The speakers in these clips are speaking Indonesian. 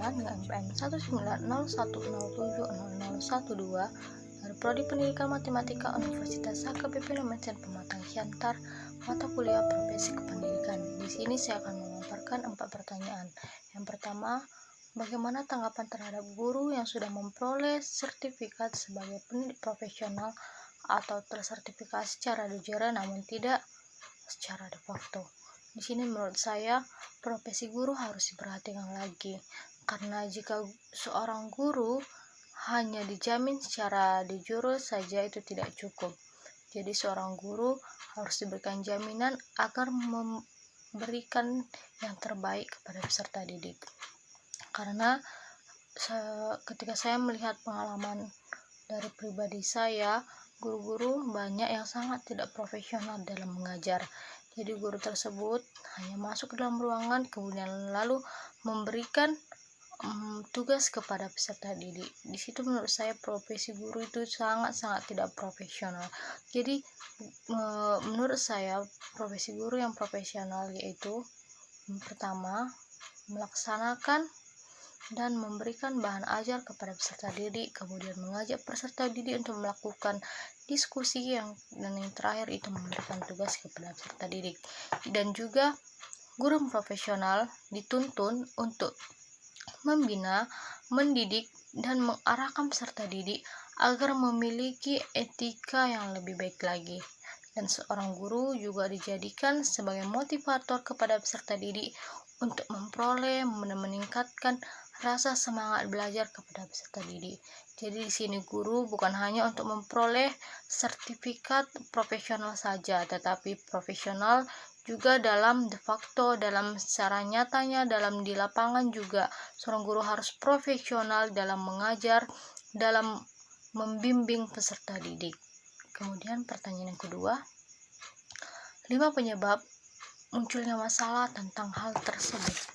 dengan PN 19010700012 dari Prodi Pendidikan Matematika Universitas HKBP Lemensen Pematang Siantar, mata kuliah Profesi Kependidikan. Di sini saya akan memaparkan 4 pertanyaan. Yang pertama, bagaimana tanggapan terhadap guru yang sudah memperoleh sertifikat sebagai pendidik profesional atau tersertifikasi secara de jure namun tidak secara de facto? Di sini menurut saya profesi guru harus diperhatikan lagi, karena jika seorang guru hanya dijamin secara de jure saja itu tidak cukup. Jadi seorang guru harus diberikan jaminan agar memberikan yang terbaik kepada peserta didik. Karena ketika saya melihat pengalaman dari pribadi saya, guru-guru banyak yang sangat tidak profesional dalam mengajar. Jadi guru tersebut hanya masuk ke dalam ruangan kemudian lalu memberikan tugas kepada peserta didik. Di situ menurut saya profesi guru itu sangat-sangat tidak profesional. Jadi menurut saya profesi guru yang profesional yaitu pertama, melaksanakan dan memberikan bahan ajar kepada peserta didik, kemudian mengajak peserta didik untuk melakukan diskusi dan yang terakhir itu memberikan tugas kepada peserta didik. Dan juga guru profesional dituntun untuk membina, mendidik, dan mengarahkan peserta didik agar memiliki etika yang lebih baik lagi. Dan seorang guru juga dijadikan sebagai motivator kepada peserta didik untuk memperoleh dan meningkatkan rasa semangat belajar kepada peserta didik. Jadi di sini guru bukan hanya untuk memperoleh sertifikat profesional saja, tetapi profesional juga dalam de facto, dalam secara nyatanya, dalam di lapangan juga seorang guru harus profesional dalam mengajar, dalam membimbing peserta didik. Kemudian pertanyaan yang kedua, 5 penyebab munculnya masalah tentang hal tersebut.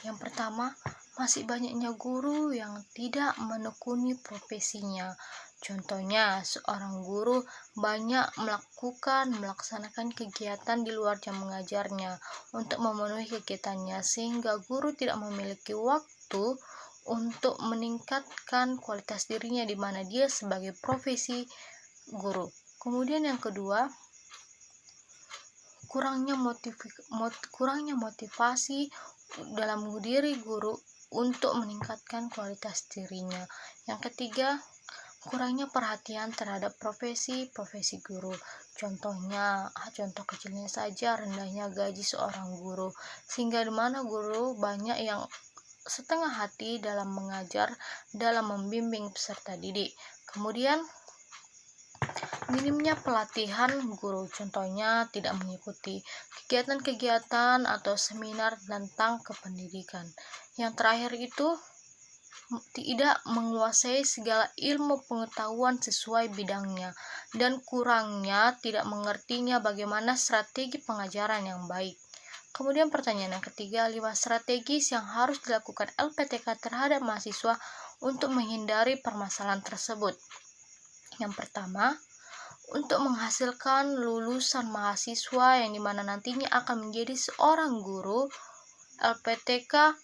Yang pertama, masih banyaknya guru yang tidak menekuni profesinya. Contohnya, seorang guru banyak melaksanakan kegiatan di luar jam mengajarnya untuk memenuhi kegiatannya, sehingga guru tidak memiliki waktu untuk meningkatkan kualitas dirinya di mana dia sebagai profesi guru. Kemudian yang kedua, kurangnya motivasi dalam diri guru untuk meningkatkan kualitas dirinya. Yang ketiga, kurangnya perhatian terhadap profesi guru. Contoh kecilnya saja rendahnya gaji seorang guru, sehingga di mana guru banyak yang setengah hati dalam mengajar, dalam membimbing peserta didik. Kemudian minimnya pelatihan guru, contohnya tidak mengikuti kegiatan-kegiatan atau seminar tentang kependidikan. Yang terakhir itu tidak menguasai segala ilmu pengetahuan sesuai bidangnya, dan kurangnya tidak mengertinya bagaimana strategi pengajaran yang baik. Kemudian pertanyaan yang ketiga, 5 strategis yang harus dilakukan LPTK terhadap mahasiswa untuk menghindari permasalahan tersebut. Yang pertama, untuk menghasilkan lulusan mahasiswa yang dimana nantinya akan menjadi seorang guru, LPTK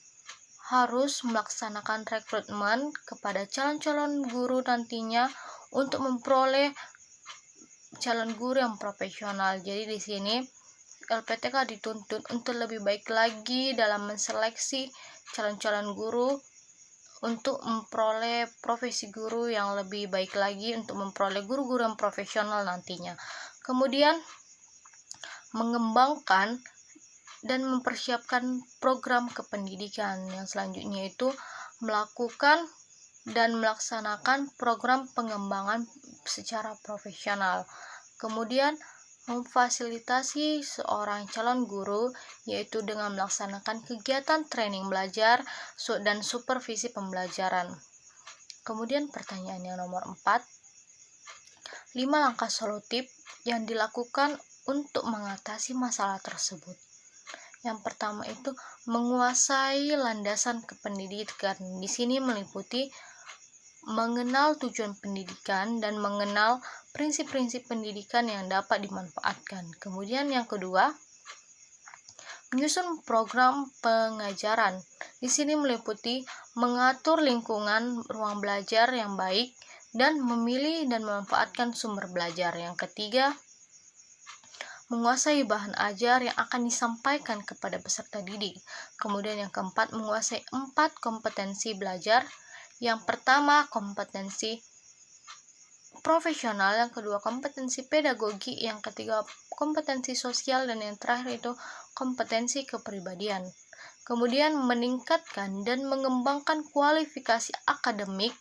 harus melaksanakan rekrutmen kepada calon-calon guru nantinya untuk memperoleh calon guru yang profesional. Jadi di sini LPTK dituntut untuk lebih baik lagi dalam menseleksi calon-calon guru untuk memperoleh profesi guru yang lebih baik lagi, untuk memperoleh guru-guru yang profesional nantinya. Kemudian mengembangkan dan mempersiapkan program kependidikan. Yang selanjutnya itu melakukan dan melaksanakan program pengembangan secara profesional. Kemudian memfasilitasi seorang calon guru yaitu dengan melaksanakan kegiatan training belajar dan supervisi pembelajaran. Kemudian pertanyaan yang nomor 4, 5 langkah solutif yang dilakukan untuk mengatasi masalah tersebut. Yang pertama itu menguasai landasan kependidikan. Di sini meliputi mengenal tujuan pendidikan dan mengenal prinsip-prinsip pendidikan yang dapat dimanfaatkan. Kemudian yang kedua, Menyusun program pengajaran. Di sini meliputi mengatur lingkungan ruang belajar yang baik dan memilih dan memanfaatkan sumber belajar. Yang ketiga, menguasai bahan ajar yang akan disampaikan kepada peserta didik. Kemudian yang keempat, menguasai 4 kompetensi belajar. Yang pertama, kompetensi profesional, yang kedua kompetensi pedagogi, yang ketiga kompetensi sosial, dan yang terakhir itu kompetensi kepribadian. Kemudian meningkatkan dan mengembangkan kualifikasi akademik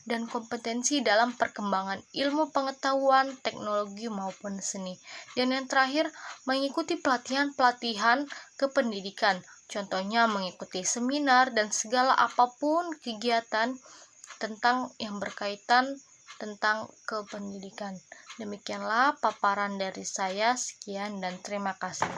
dan kompetensi dalam perkembangan ilmu pengetahuan, teknologi maupun seni. Dan yang terakhir, mengikuti pelatihan-pelatihan kependidikan. Contohnya mengikuti seminar dan segala apapun kegiatan tentang yang berkaitan tentang kependidikan. Demikianlah paparan dari saya. Sekian dan terima kasih.